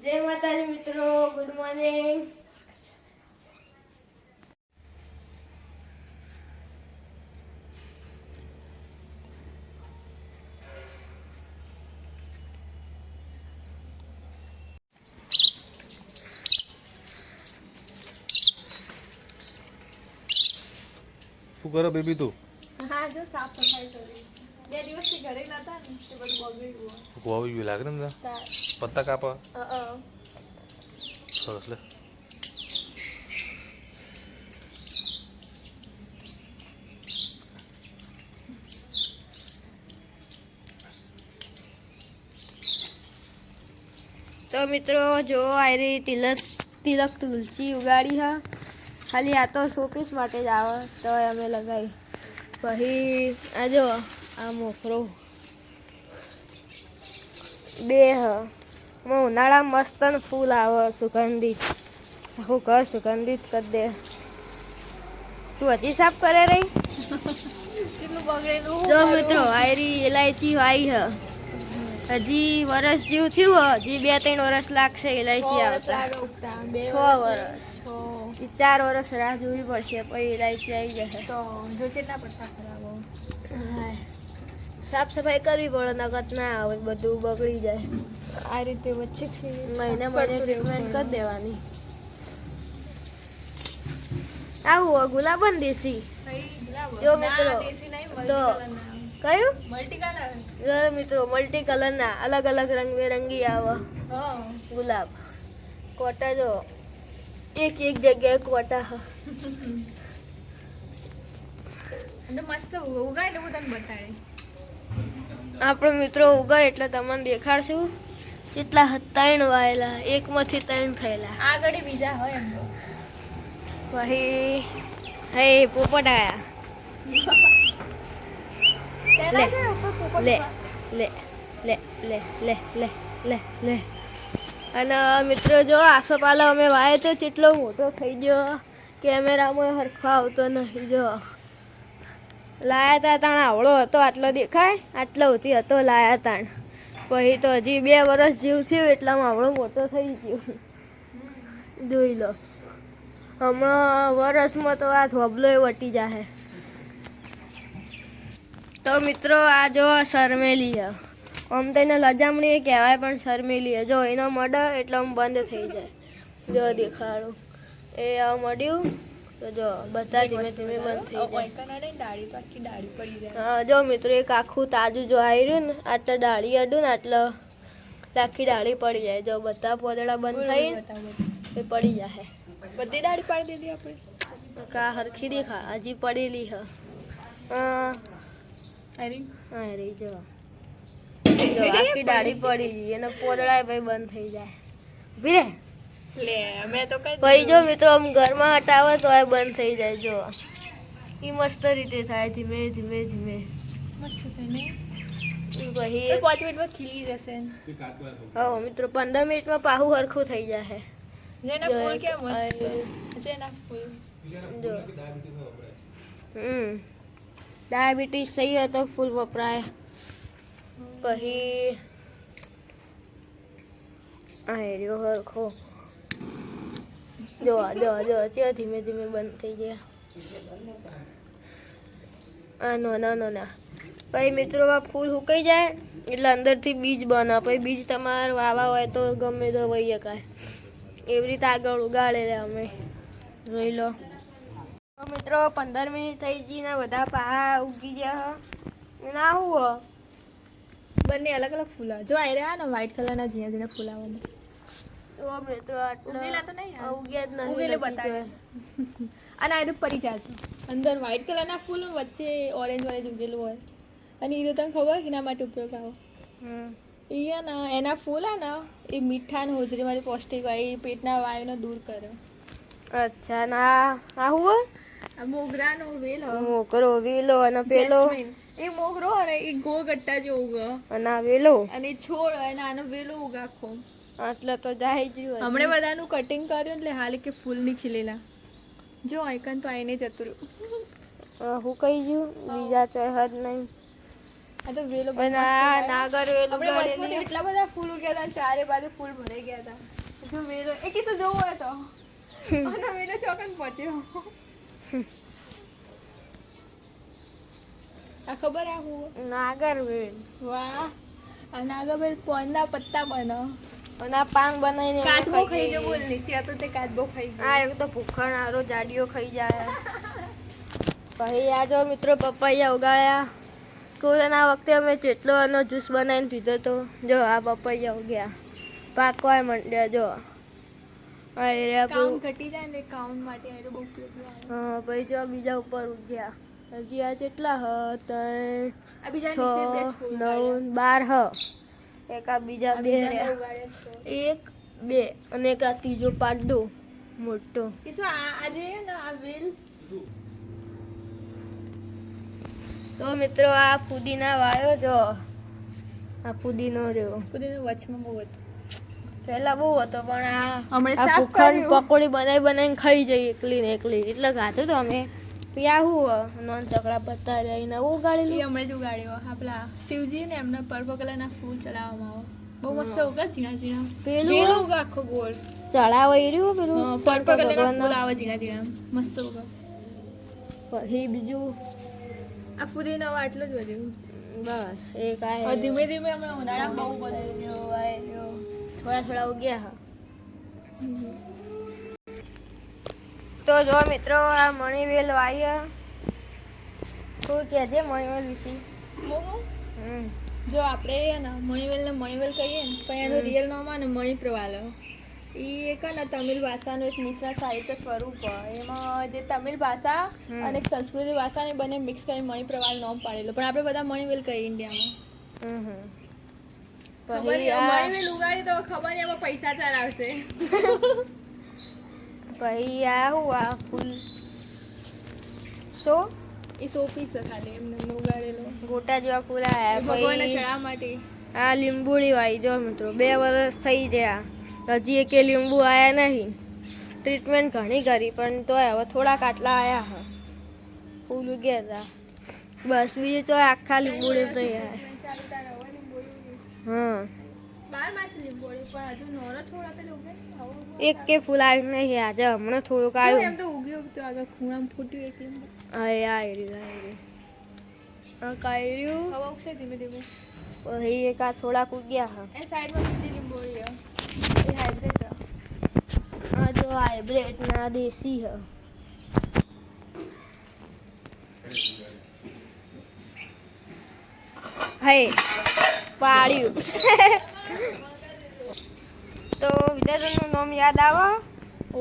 જય માતાજી મિત્રો, ગુડ મોર્નિંગ. શું કરો બેબી તું? હા જો સાફ સફાઈ કરી. 2 દિવસથી ઘરે નતા ને તે બધું બગડી ગયું. ગોવી બી લાગે ને પત્તા કાપા સરસ લે. તો મિત્રો જો આયરી તિલક તુલસી ઉગાડી હા. ખાલી આ તો શોપીસ માટે જ આવે તો અમે લગાવી. પછી આ જો આ મોખરો 2 હ. ઉનાળામાં મસ્ત ફૂલ આવે સુગંધિત. આખું ઘર સુગંધિત કરી દે. તું હજી સાફ કરે રહી? કેટલું બગડેલું. જો મિત્રો આયરી ઇલાયચી વાઈ હ. હજી વર્ષ જેવું થયું, હજી 2-3 વર્ષ લાગશે ઇલાયચી આવતા. 6 વર્ષ. 4 વર્ષ રાહ જોવી પડશે પછી ઇલાયચી આવી જશે. તો જો કેટલા પત્તા ખરાબ. સાફ સફાઈ કરવી પડે, નકર ના આવે, બધું બગડી જાય. આ રીતે વચ્ચેથી મહિને ટ્રીટમેન્ટ કરી દેવાની. આવું ગુલાબ દેશી. જો મિત્રો તો કયું મલ્ટી કલર. જો મિત્રો મલ્ટી કલર ના અલગ અલગ રંગબેરંગી આવે ગુલાબ. કોટા જો એક જગ્યાએ કોટા હ. અને મસ્ત ઉગાય ને હું તને બતાડે. આપણો મિત્રો ઉગાય એટલે તમને દેખાડશું. કેટલા 3 વાયેલા, એકમાંથી 3 થયેલા. આગળ બીજા હોય એમ તો. પછી હે પોપટ આયા. લે લે લે લે લે લે લે લે. અને મિત્રો જો આસોપાલો અમે વાયો તો કેટલો મોટો થઈ ગયો. કેમેરામાં હરખો આવતો નથી. જો લાયા તા તાણ આવડો હતો, આટલો દેખાય આટલો ઉથી હતો લાયા તાણ. પછી તો હજી 2 વર્ષ જેવું થયું એટલામાં આવડો મોટો થઈ ગયો. જોઈ લો હમણાં વર્ષમાં તો આ થોબલો વટી જાહે. તો મિત્રો આ જો શરમેલી છે. આમ તો એને લજામણી કહેવાય પણ શરમેલી છે. જો એનો મડે એટલે આમ બંધ થઈ જાય. જો દેખાડું એ આ મળ્યું તો જો બધા ધીમે ધીમે બંધ થઈ જાય. હા જો મિત્રો એક આખું તાજું જો આવ્યું ને, આટલા ડાળી અડું ને આટલો આખી ડાળી પડી જાય. જો બધા પોદડા બંધ થઈ એ પડી જાય. બધી ડાળી પાડી દીધી આપણે. કા હરખી દેખા હજી પડેલી હ. રહી જો આખી ડાળી પડી ગઈ અને પોદડા ભાઈ બંધ થઈ જાય. ઉભી રે લે મેં તો કઈ ભાઈ જો મિત્રો આમ ઘરમાં હટાવે તો આ બંધ થઈ જાય. જો એ મસ્ત રીતે થાય ધીમે ધીમે ધીમે. મસ્ત થઈને પછી 5 મિનિટમાં ખીલી જશે. હા મિત્રો 15 મિનિટમાં પાહું હરખું થઈ જાય. જેના ફૂલ કેમ મસ્ત જેના ફૂલ જો ડાયાબિટીસ થઈ હોય તો ફૂલ વપરાય. પછી આ રહ્યો હરખો. જો જો જો ધીમે ધીમે બંધ થઈ ગયા. આ ના પછી મિત્રો આ ફૂલ સુકાઈ જાય એટલે અંદરથી બીજ બને. પછી બીજ તમારે વાવા હોય તો ગમે તો વહી શકાય. એવી રીતે આગળ ઉગાડે અમે. જોઈ લો તો મિત્રો 15 મિનિટ થઈ ગઈ ને બધા પા ઉગી ગયા. ના હું બંને અલગ અલગ ફૂલ જો આ રહ્યા ને વ્હાઈટ કલરના ઝીણા ઝીણા ફૂલ આવવાના. મિત્રો ઉગેલા તો નહીં યાર. ઉગ્યા જ નહીં. ઉગેલે બતાવે. અને આ પરી જતું અંદર વ્હાઈટ કલરના ફૂલ વચ્ચે ઓરેન્જ ઉગેલું હોય. અને એ તને ખબર એના માટે ઉપયોગ આવે. એ ને એના ફૂલ હે ને એ મીઠા ને હોજરી વાળી પૌષ્ટિક હોય. એ પેટના વાયુને દૂર કરે. અચ્છા ના આ હું આ મોગરાનો વેલ મોગરો વેલો અને પેલો એ મોગરો અને એ ગોળ ગટ્ટા જેવો ઉગે. અને આ વેલો અને છોડ હોય ને આનો વેલો ઉગે આખો. એટલે તો જાય જ હમણે બધાનું કટિંગ કર્યું એટલે હાલ કે ફૂલ ની ખીલેલા. જો આઈકન તો આઈને જતું રહ્યું. હું કહી ગયું બીજા ચહેર નહીં. આ તો વેલો બહુ અને મસ્ત આ લાગે. નાગર વેલ આપણે વચમાં તો ઉગાડેલી એટલા બધા ફૂલ ઉગ્યા હતા, ચારે બાજુ ફૂલ ભરાઈ ગયા હતા. જો વેલો એ કિસ્સો જોવો હોય તો અને વેલો ચોકન પહોંચ્યો. આ ખબર આ હું નાગર વેલ વાહ આ નાગાબેલ પોનના પત્તા બનો. અને આ પાન બનાવીને અમે કાચબો ખાઈ જઈએ. ગયો બોલ નીચે હતો તે કાચબો ખાઈ હા ગયો. એક તો ભૂખણ હારો જાડીઓ ખાઈ જાય. પછી આ જો મિત્રો પપૈયા ઉગાડ્યા. કોરોના વખતે અમે જેટલો એનો જ્યુસ બનાવીને પીધો તો જો આ પપૈયા ઉગ્યા પાકવા માંડ્યા જો. હા એ રહ્યા કાઉન્ટ ઘટી જાય ને કાઉન્ટ માટે આ તો બહુ ઉપયોગી આવે. હા પછી જો બીજા ઉપર ઉગ્યા. હજી આ કેટલા હ ત્રણ આ બીજા છ નીચે બે ફૂલ 9 12 હ. એક આ બીજા બે રહ્યા. ઉગાડ્યા છે. એક બે અને એક આ ત્રીજો પાડો મોટો. કે શું આ આજે ને આ વેલ તો મિત્રો આ ફુદીના વાયો જો આ ફુદીનો રહ્યો. કુદીનો વચમાં બહુ હતું. પહેલા બહુ હતો પણ હમણાં આ સાફ ભૂખણ કર્યું. પકોડી બનાવીને ખાઈ જઈ એકલી ને એકલી એટલે ખાધું તો અમે ત્યાં હું નોન ચકડા પત્તા રહીને એ ઉગાડેલું. હમણાં જ ઉગાડ્યો આપણા શિવજી ને એમના પર્પલ કલરના ફૂલ ચડાવવામાં આવે બહુ મસ્ત ઉગા ઝીણા ઝીણા પેલું વેલો ઉગા આખો ગોળ ચડાવાઈ રહ્યું પેલું પર્પલ કલરના ફૂલ ભગવાનના. આવે ઝીણા ઝીણા મસ્ત ઉગા. પછી બીજું આ ફુદીનો હવે આટલું જ વધ્યું. બસ એક આ હવે ધીમે ધીમે હમણાં ઉનાળામાં બહુ બધું થોડા થોડા ઉગ્યા હા. તો જો મિત્રો આ મણીવેલ વાયા શું કહેજે મણીવેલ વિશે. હમ જો આપણે ને મણીવેલ કહીએ ને પણ એનું રિયલ નામ આવે ને મણિપ્રવાલ. એ એક ને તમિલ ભાષાનું એક મિશ્ર સાહિત્ય સ્વરૂપ એમાં જે તમિલ ભાષા અને સંસ્કૃતિ ભાષાને બંને મિક્સ કરીને મણિપ્રવાલ નામ પાડેલું પણ આપણે બધા મણીવેલ કહીએ ઇન્ડિયામાં. હમ ખબર પછી નહીં, આ મણીવેલ ઉગાડી તો ખબર નહીં એમાં પૈસા ચલાવશે. પછી આ શું આ ફૂલ શું એ સોપીસ છે ખાલી એમને ઉગાડેલો ગોટા જેવા ફૂલ એ આયા. ભગવાનને પછી ચડાવવા માટે. આ લીંબુડી વાઈ જો મિત્રો 2 વર્ષ થઈ ગયા હજી એકે લીંબુ આયા નહીં. ટ્રીટમેન્ટ ઘણી કરી પણ તોય હવે થોડાક આટલા આયા હા ફૂલ ઉગ્યા હતા બસ બીજું તો આખા લીંબુડી નહીં આયા. ચાલુ તારે હવે લીંબોળી ઉગે. હા 12 માસ લીંબોળી પણ હજુ નોરો છોડ આપેલો ઉગે ને, આવો ઉગે. એક કે ફૂલ આવ્યું નહીં આજે હમણાં થોડુંક જો આવ્યું. એમ તો ઉગ્યું તો આગળ ખૂણામાં ફૂટ્યું એક લીંબુ. આ રહ્યું આ કાઢ્યું. હવે ઉગશે ધીમે ધીમે. પછી એક આ થોડાક ઉગ્યા હા. એ સાઈડમાં બીજી લીંબોળી છે. એ હાઇબ્રિડ છે. આ જો હાઇબ્રિડ ના દેશી હ. હે પાડ્યું. તો વિદ્યાર્થીનું નામ યાદ આવે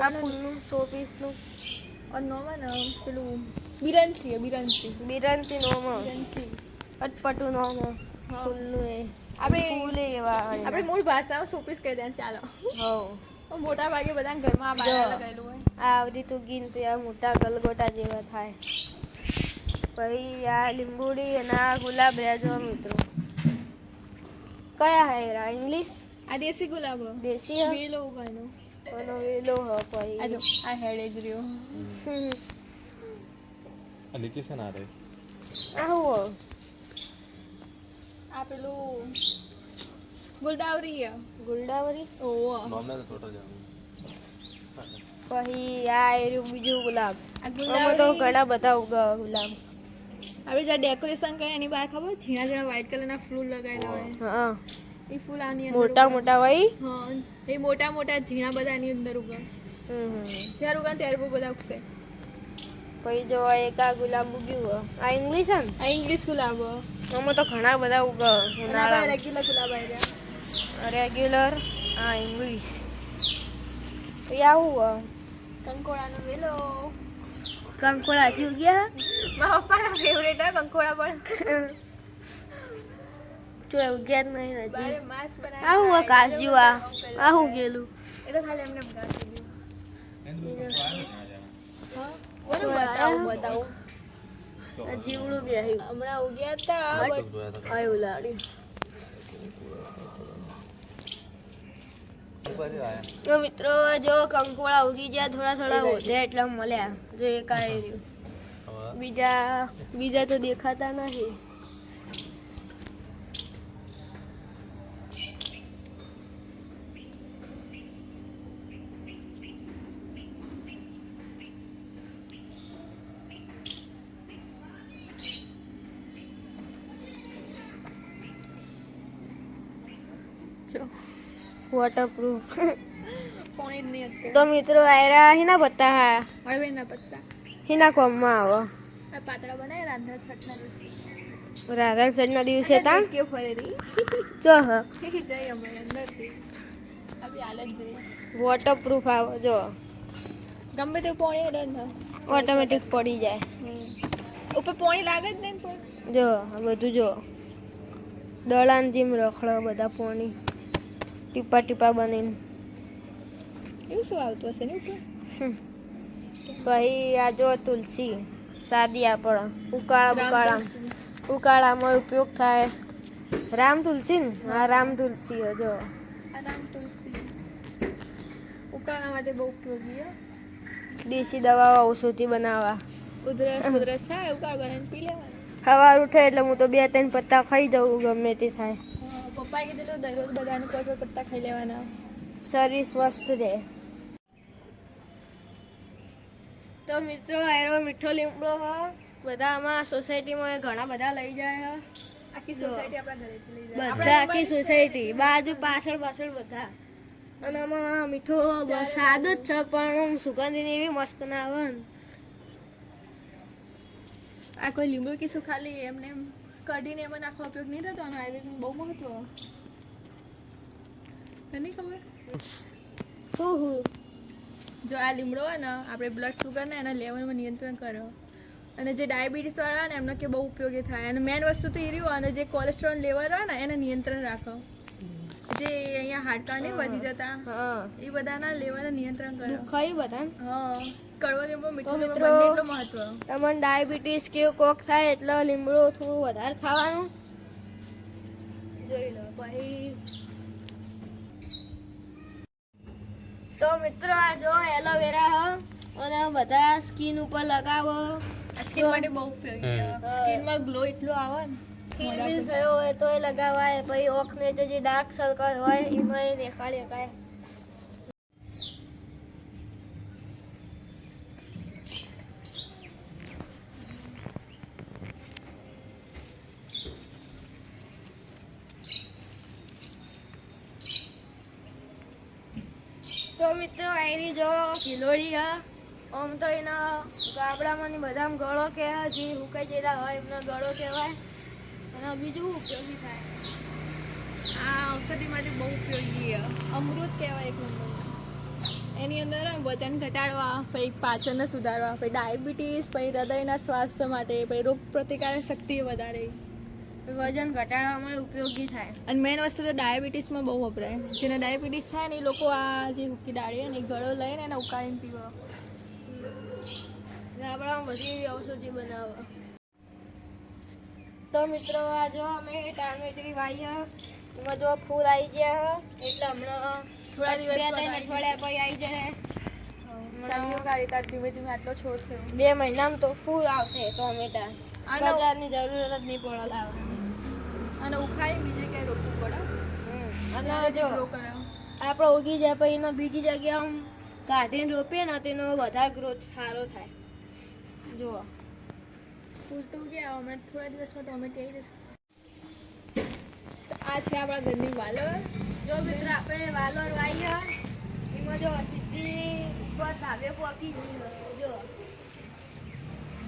આ ફૂલનું શોપીસનું અને નોમાં ને પેલું બિરંચી બિરંતી નામ બિરંચી. અટપટું નામ હા. ફૂલનું એ આપણે ફૂલ એવા આપણે મૂળ ભાષામાં સોપીસ કહી દે ચાલો. હો મોટા ભાગે બધા ઘરમાં આ બારા લગાવેલું હોય. આ આવડી તું ગીન તો આ મોટા ગલગોટા જેવા થાય. પછી આ લીંબુડી અને આ ગુલાબ રહ્યા જો મિત્રો કયા હે રા ઇંગ્લિશ આ દેશી ગુલાબ હ. દેશી હ વેલો ઉગાડ્યો. અને વેલો હ આ જો પછી આ હેડ જ રહ્યો. આ નીચે છે ને આ રે આ હું આ પેલું ગુલદાવરી હ. ગુલડાવરી ઓહો. નોમના તો ટોટલ જાવ પછી આ એર્યું બીજું ગુલાબ આ આમાં તો ગુલદાવરી ઘણા બધા ઉગા ગુલાબ. આપણે જ્યાં ડેકોરેશન કરે એની બહાર ખબર ઝીણા ઝીણા વ્હાઈટ કલરના ફૂલ લગાવેલા હોય. હા એ ફૂલ આની અંદર મોટા ઉગે. મોટા વઈ હા એ મોટા મોટા ઝીણા બધા આની અંદર ઉગે. જ્યારે ઉગે ત્યારે બહુ બધા ઉગશે. પછી જો એક આ ગુલાબ ઉગ્યું હ. આ ઇંગ્લિશ હે ને આ ઇંગ્લિશ ગુલાબ હ. આમાં તો ઘણા બધા ઉગા અને આપણે ઉનાળા રેગ્યુલર ગુલાબ આવી રહ્યા. રેગ્યુલર આ ઇંગ્લિશ પછી આવું કંકોડાનો વેલો. કંકોડા હજી ઉગ્યા મારા પપ્પાના ફેવરેટ હે કંકોડા પણ. તો ઉગ્યા જ નહીં હજી. બારે માસ બનાવી. આવું કાજુ આ હું ગયેલું એ તો ખાલી એમને ગાંઠી દીધું. હા બોલો બતાવું. જીવડું બી આવ્યું હમણાં ઉગ્યા હતા but આવ્યું લાડ્યું. તો મિત્રો જો કંકોડા ઉગી ગયા થોડા થોડા વધ્યા એટલે મળ્યા જો એક આવી રહ્યું બીજા તો દેખાતા નથી. સાચો વોટરપ્રૂફ. પાણી જ નહીં અત્યારે તો મિત્રો આયરા હિના પત્તા હા હળવેના પત્તા હિના કોમમાં આવો આ પાતળા બનાય રાંધા છટના દિવસે રાધા સડના દિવસે તા કે ફરે રી જો હ જઈ અમે અંદરથી આપી હાલ જ જઈએ વોટરપ્રૂફ આવો જો ગમે તે પાણી હેડે ને ઓટોમેટિક પડી જાય. ઉપર પાણી લાગે જ નહીં પણ જો આ બધું જો દળાન જેમ રખડો બધા પોણી ટીપા ટીપા બનીને. એવું શું આવતું હશે ને ઉપર પછી આ જો તુલસી સાદી આપણે ઉકાળામાં ઉપયોગ થાય. રામ તુલસી ને હા રામ તુલસી જો આરામ તુલસી ઉકાળા માટે બહુ ઉપયોગી હે દેશી દવાઓ ઔષધિ બનાવવા. ઉધરસ થાય ઉકાળ બનાવીને પી લેવાનું. સવાર ઉઠે એટલે હું તો 2-3 પત્તા ખાઈ જાઉં ગમે તે થાય. પપ્પાએ કીધેલું દરરોજ બધાને કોઈ પત્તા ખાઈ લેવાના શરીર સ્વસ્થ રહે. તો મિત્રો એનો મીઠો લીમડો હ બધા આમાં સોસાયટીમાં ઘણા બધા લઈ જાય આખી સોસાયટી આપણા ઘરેથી લઈ જાય બધા આખી સોસાયટી બાજુ પાછળ બધા. અને આમાં મીઠો સાદ જ છે પણ સુગંધની એવી મસ્ત ના આવે ને. આ કોઈ લીંબુ કીશું ખાલી એમને એમ કઢીને એમાં નાખવા ઉપયોગ નહીં થતો અને આયુર્વેદનું બહુ મહત્વ તને ખબર જો આ લીમડો હોય ને આપણે બ્લડ સુગર ને એના લેવલમાં નિયંત્રણ કરે અને જે ડાયાબિટીસ વાળા ને એમને કે બહુ ઉપયોગી થાય અને મેઇન વસ્તુ તો એ રહ્યું અને જે કોલેસ્ટ્રોલ લેવલ હોય ને એને નિયંત્રણ રાખો જે અહીંયા હાડકા ને વધી જતા એ બધાના લેવલ નિયંત્રણ કરે ખાઈ બધા હા કડવો લીમડો મીઠો લીમડો મિત્રો બંને એટલો મહત્વ તમને ડાયાબિટીસ કે કોક થાય એટલે લીમડો થોડું વધારે ખાવાનું જોઈ લો. પછી તો મિત્રો આ જો એલોવેરા હ અને બધા સ્કિન ઉપર લગાવો. સ્કિન માટે બહુ ઉપયોગી છે સ્કિનમાં ગ્લો એટલો આવે ને સ્કિન બિલ થયો હોય તો એ લગાવાય. પછી ઓખને જે ડાર્ક સર્કલ હોય એમાં એ દેખાડી શકાય. તો મિત્રો આયરી જો ગિલોડી હ આમ તો એના ગાબડામાં બધા ગળો કે જે હુકાઈ જેલા હોય એમનો ગળો કહેવાય અને બીજું ઉપયોગી થાય. આ ઔષધિ માટે બહુ ઉપયોગી છે અમૃત કહેવાય એક નંબર એની અંદર વજન ઘટાડવા પછી પાચનને સુધારવા પછી ડાયાબિટીસ પછી હૃદયના સ્વાસ્થ્ય માટે પછી રોગ પ્રતિકારક શક્તિ વધારે વજન ઘટાડવામાં ઉપયોગી થાય. અને મેઇન વસ્તુ તો ડાયાબિટીસમાં બહુ વપરાય જેને ડાયાબિટીસ થાય ને એ લોકો આ જે હુકી ડાળી ને એ ગળો લઈને એને ઉકાળીને પીવા ગાબડામાં બધી એવી ઔષધિ બનાવો. તો મિત્રો આ જો અમે ટામેટી વાવી એમાં જો ફૂલ આવી ગયા એટલે હમણાં થોડા દિવસ 2-3 અઠવાડિયા પછી આવી જાય. ધીમે ધીમે આટલો છોડ થયો 2 મહિનામાં તો ફૂલ આવશે ટોમેટા. આનો બજારની જરૂરત જ નહીં પડે લાવવાની. અને ઉખાડી બીજે ક્યાંય રોપવું પડે અને જો ગ્રો કરે આપણે ઉગી જાય પછી એનો બીજી જગ્યાએ આમ કાઢીને રોપીએ ને તેનો વધારે ગ્રોથ સારો થાય. જુઓ ફૂલ તો ગયા હમણાં થોડા દિવસમાં ટોમેટો આવી જશે. તો આ છે આપણા ઘરની વાલોર. જો મિત્રો આપણે વાલોર વાવી એમાં જો સીધી ઉપર ધાબે પોકી જો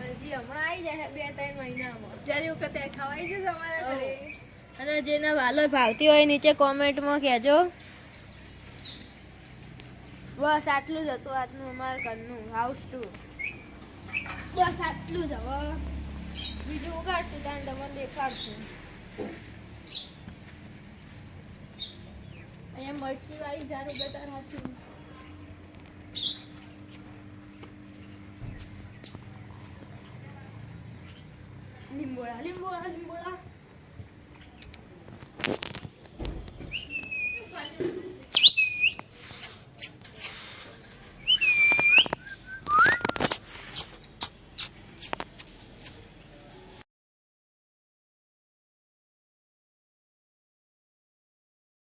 હજી હમણાં આવી જાય 2-3 મહિનામાં. જ્યારે વખતે ખવાઈ જશે અમારા ઘરે. અને જેને વાલોર ભાવતી હોય નીચે કોમેન્ટમાં કહેજો. બસ આટલું જ હતું આજનું અમારા ઘરનું હાઉસ ટૂર. બસ આટલું જ. હવે બીજું ઉગાડશું ત્યાં તમને દેખાડશું. અહીંયા મરચી વાળી ઝાડ ઉગાડતા રાખી લીંબોડા લીંબોડા લીંબોડા